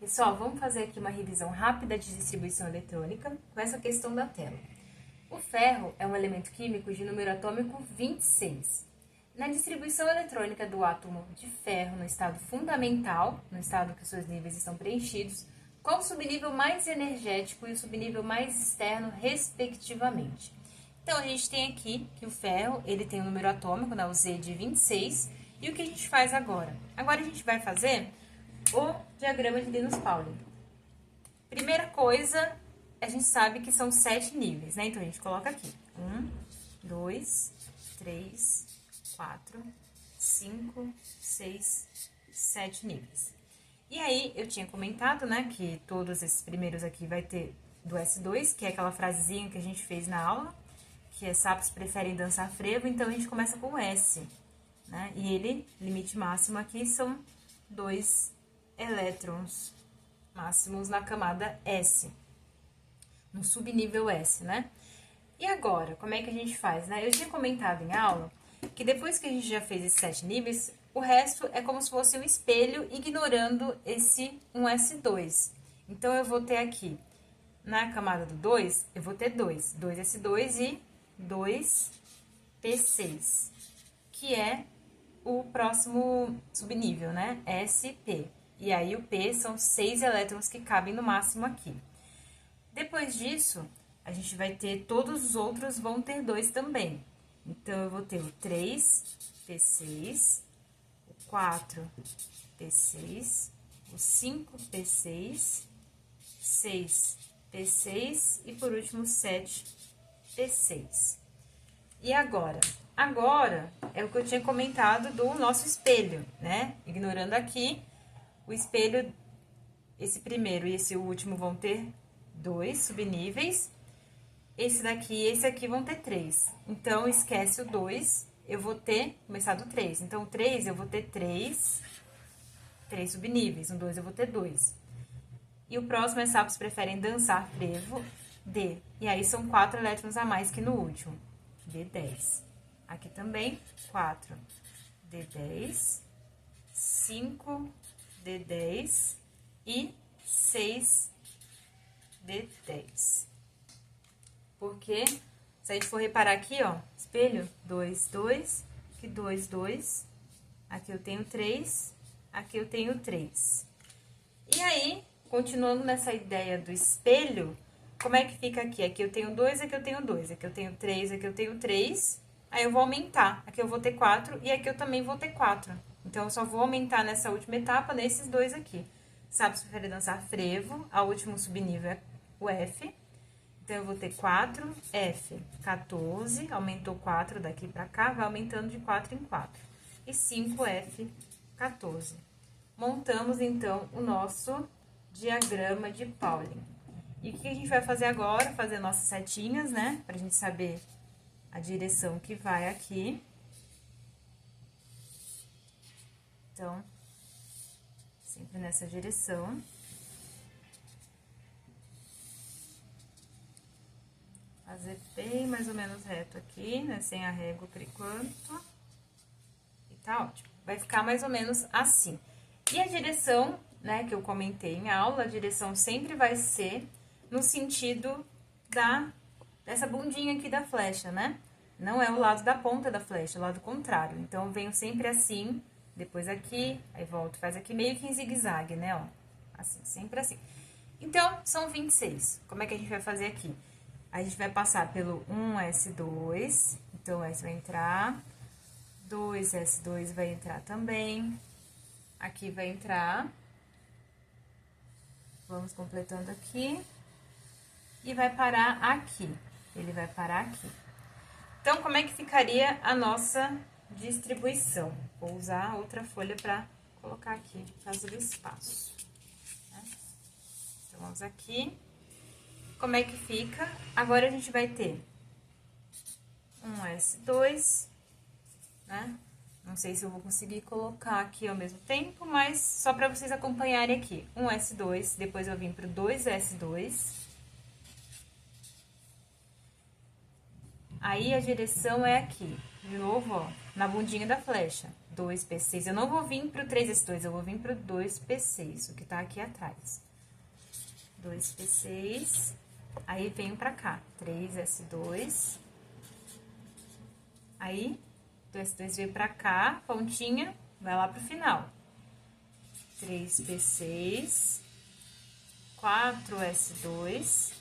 Pessoal, vamos fazer aqui uma revisão rápida de distribuição eletrônica com essa questão da tela. O ferro é um elemento químico de número atômico 26. Na distribuição eletrônica do átomo de ferro no estado fundamental, no estado que os seus níveis estão preenchidos, qual o subnível mais energético e o subnível mais externo, respectivamente? Então, a gente tem aqui que o ferro, ele tem um número atômico, o Z, de 26, e o que a gente faz agora? Agora a gente vai fazer o diagrama de Linus-Pauling. Primeira coisa, a gente sabe que são 7 níveis, né? Então, a gente coloca aqui 1, 2, 3, 4, 5, 6, 7 níveis. E aí, eu tinha comentado, né, que todos esses primeiros aqui vai ter do S2, que é aquela frasezinha que a gente fez na aula, que é sapos preferem dançar frevo, então a gente começa com o S, né? E ele, limite máximo aqui, são 2 elétrons máximos na camada S, no subnível S, né? E agora, como é que a gente faz, né? Eu tinha comentado em aula que depois que a gente já fez esses 7 níveis, o resto é como se fosse um espelho ignorando esse 1S2. Então, eu vou ter aqui, na camada do 2, eu vou ter 2S2 e 2P6, que é o próximo subnível, né? SP. E aí, o P são 6 elétrons que cabem no máximo aqui. Depois disso, a gente vai ter, todos os outros vão ter 2 também. Então, eu vou ter o 3P6, o 4P6, o 5P6, 6P6 e, por último, 7P6. E agora? Agora é o que eu tinha comentado do nosso espelho, né? Ignorando aqui, o espelho, esse primeiro e esse último vão ter 2 subníveis. Esse daqui e esse aqui vão ter 3. Então, esquece o 2, eu vou ter, começar do 3. Então, o 3 eu vou ter 3 subníveis. No 2 eu vou ter 2. E o próximo é sapos preferem dançar frevo, D. E aí, são 4 elétrons a mais que no último, D10. Aqui também, 4, D10, 5, D10 e 6, D10. Porque, se a gente for reparar aqui, ó, espelho, 2, 2, aqui 2, 2, aqui eu tenho 3, aqui eu tenho 3. E aí, continuando nessa ideia do espelho, como é que fica aqui? Aqui eu tenho 2, aqui eu tenho 2, aqui eu tenho 3, aqui eu tenho 3, aí eu vou aumentar, aqui eu vou ter 4 e aqui eu também vou ter 4. Então, eu só vou aumentar nessa última etapa, nesses 2 aqui. Sapos preferem dançar frevo, a último subnível é o F. Então, eu vou ter 4, F, 14, aumentou 4 daqui pra cá, vai aumentando de 4 em 4. E 5F, 14. Montamos, então, o nosso diagrama de Pauling. E o que a gente vai fazer agora? Fazer nossas setinhas, né? Pra gente saber a direção que vai aqui. Então, sempre nessa direção. Fazer bem mais ou menos reto aqui, né? Sem a régua por enquanto. E tá ótimo. Vai ficar mais ou menos assim. E a direção, né, que eu comentei em aula, a direção sempre vai ser no sentido dessa bundinha aqui da flecha, né? Não é o lado da ponta da flecha, é o lado contrário. Então, eu venho sempre assim, depois aqui, aí volto, faz aqui meio que em zigue-zague, né, ó. Assim, sempre assim. Então, são 26. Como é que a gente vai fazer aqui? A gente vai passar pelo 1S2, então, S vai entrar, 2S2 vai entrar também, aqui vai entrar, vamos completando aqui, e vai parar aqui, ele vai parar aqui. Então, como é que ficaria a nossa distribuição? Vou usar outra folha para colocar aqui, por causa do espaço. Né? Então, vamos aqui. Como é que fica? Agora, a gente vai ter um S2, né? Não sei se eu vou conseguir colocar aqui ao mesmo tempo, mas só para vocês acompanharem aqui. Um S2, depois eu vim pro 2S2. Aí, a direção é aqui. de novo, ó, na bundinha da flecha, 2p6. Eu não vou vir pro 3s2, eu vou vir pro 2p6, o que tá aqui atrás. 2p6, aí venho pra cá, 3s2. Aí, 2s2 veio pra cá, pontinha, vai lá pro final. 3p6, 4s2,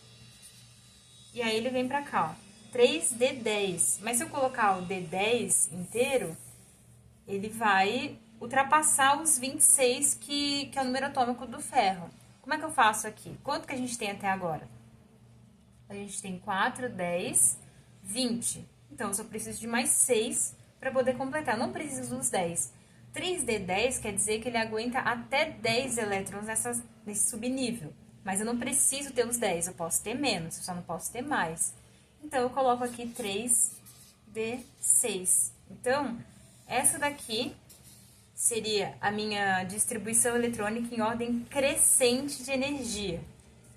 e aí ele vem pra cá, ó. 3D10, mas se eu colocar o D10 inteiro, ele vai ultrapassar os 26, que é o número atômico do ferro. Como é que eu faço aqui? Quanto que a gente tem até agora? A gente tem 4, 10, 20. Então, eu só preciso de mais 6 para poder completar. Eu não preciso dos 10. 3D10 quer dizer que ele aguenta até 10 elétrons nesse subnível. Mas eu não preciso ter os 10, eu posso ter menos, eu só não posso ter mais. Então, eu coloco aqui 3D6. Então, essa daqui seria a minha distribuição eletrônica em ordem crescente de energia.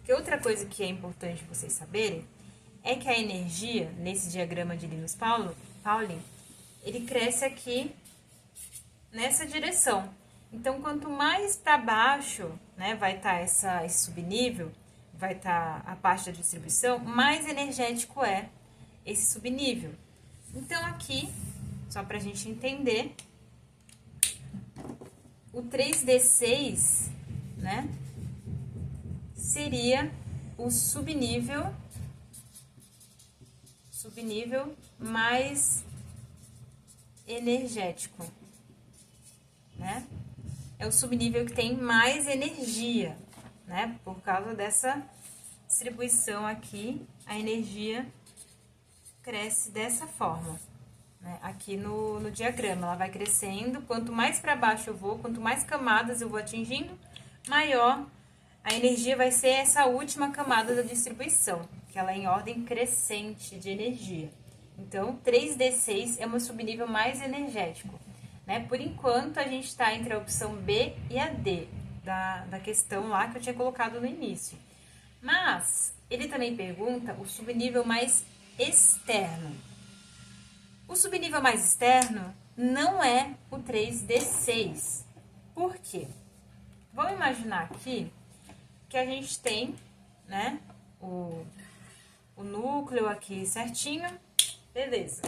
Que outra coisa que é importante vocês saberem é que a energia, nesse diagrama de Linus Pauling, ele cresce aqui nessa direção. Então, quanto mais para baixo, né, vai estar esse subnível, vai estar a parte da distribuição, mais energético é esse subnível. Então, aqui, só para a gente entender, o 3D6, né, seria o subnível mais energético, né? É o subnível que tem mais energia, né? Por causa dessa distribuição aqui, a energia cresce dessa forma, né? Aqui no diagrama, ela vai crescendo, quanto mais para baixo eu vou, quanto mais camadas eu vou atingindo, maior a energia vai ser essa última camada da distribuição, que ela é em ordem crescente de energia. Então, 3D6 é o meu subnível mais energético, né? Por enquanto, a gente está entre a opção B e a D, da questão lá que eu tinha colocado no início. Mas, ele também pergunta o subnível mais externo. O subnível mais externo não é o 3D6. Por quê? Vamos imaginar aqui que a gente tem, né, o núcleo aqui certinho, beleza.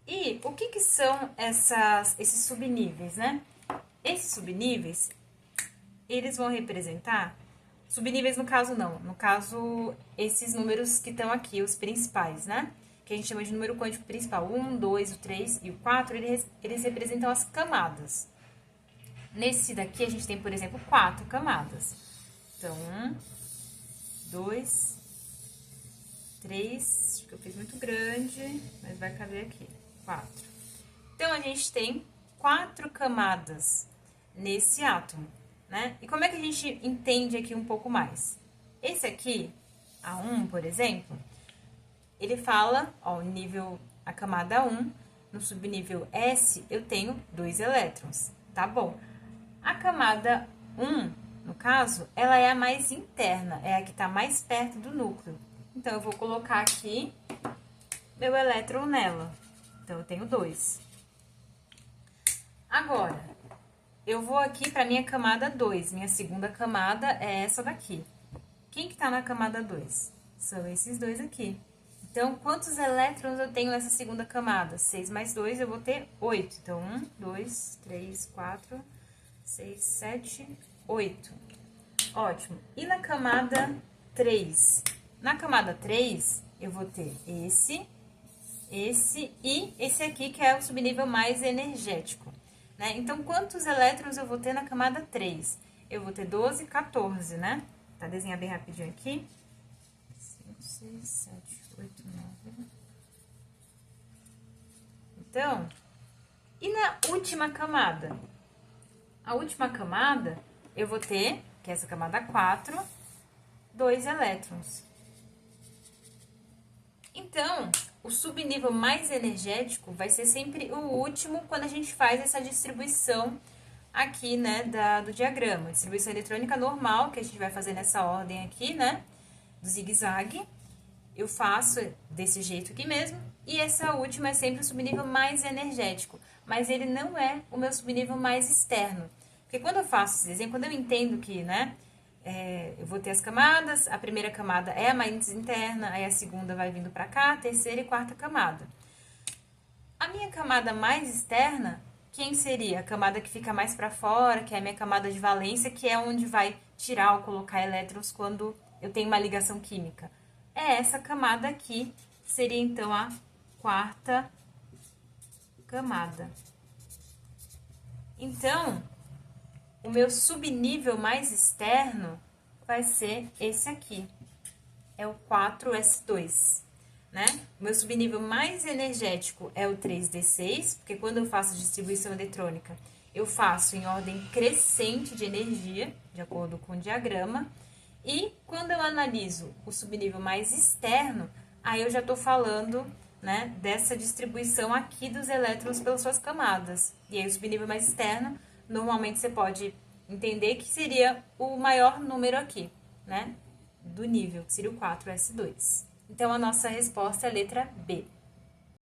E o que são esses subníveis, né? Esses subníveis, eles vão representar, subníveis no caso não, no caso esses números que estão aqui, os principais, né? Que a gente chama de número quântico principal, o 1, 2, o 3 e o 4, eles representam as camadas. Nesse daqui a gente tem, por exemplo, 4 camadas. Então, 1, 2, 3, acho que eu fiz muito grande, mas vai caber aqui, 4. Então, a gente tem 4 camadas nesse átomo, né? E como é que a gente entende aqui um pouco mais? Esse aqui, A1, por exemplo, ele fala, ó, a camada 1, no subnível S, eu tenho 2 elétrons, tá bom? A camada 1, no caso, ela é a mais interna, é a que está mais perto do núcleo. Então, eu vou colocar aqui meu elétron nela. Então, eu tenho 2. Agora, eu vou aqui para minha camada 2. Minha segunda camada é essa daqui. Quem que está na camada 2? São esses dois aqui. Então, quantos elétrons eu tenho nessa segunda camada? 6 mais 2, eu vou ter 8. Então, 1, 2, 3, 4, 6, 7, 8. Ótimo. E na camada 3? Na camada 3, eu vou ter esse e esse aqui, que é o subnível mais energético, né? Então, quantos elétrons eu vou ter na camada 3? Eu vou ter 12, 14, né? Tá, desenhar bem rapidinho aqui. 5, 6, 7, 8, 9. Então, e na última camada? A última camada, eu vou ter, que é essa camada 4, 2 elétrons. Então, o subnível mais energético vai ser sempre o último quando a gente faz essa distribuição aqui, né, do diagrama. Distribuição eletrônica normal, que a gente vai fazer nessa ordem aqui, né, do zigue-zague. eu faço desse jeito aqui mesmo, e essa última é sempre o subnível mais energético, mas ele não é o meu subnível mais externo. Porque quando eu faço esse desenho, quando eu entendo que, né, eu vou ter as camadas, a primeira camada é a mais interna, aí a segunda vai vindo para cá, a terceira e quarta camada. A minha camada mais externa, quem seria? A camada que fica mais para fora, que é a minha camada de valência, que é onde vai tirar ou colocar elétrons quando eu tenho uma ligação química. É essa camada aqui, que seria então a quarta camada. Então, o meu subnível mais externo vai ser esse aqui, é o 4s2, né? O meu subnível mais energético é o 3d6, porque quando eu faço distribuição eletrônica, eu faço em ordem crescente de energia, de acordo com o diagrama, e quando eu analiso o subnível mais externo, aí eu já estou falando, né, dessa distribuição aqui dos elétrons pelas suas camadas. E aí o subnível mais externo, normalmente você pode entender que seria o maior número aqui, né, do nível, que seria o 4s2. Então, a nossa resposta é a letra B.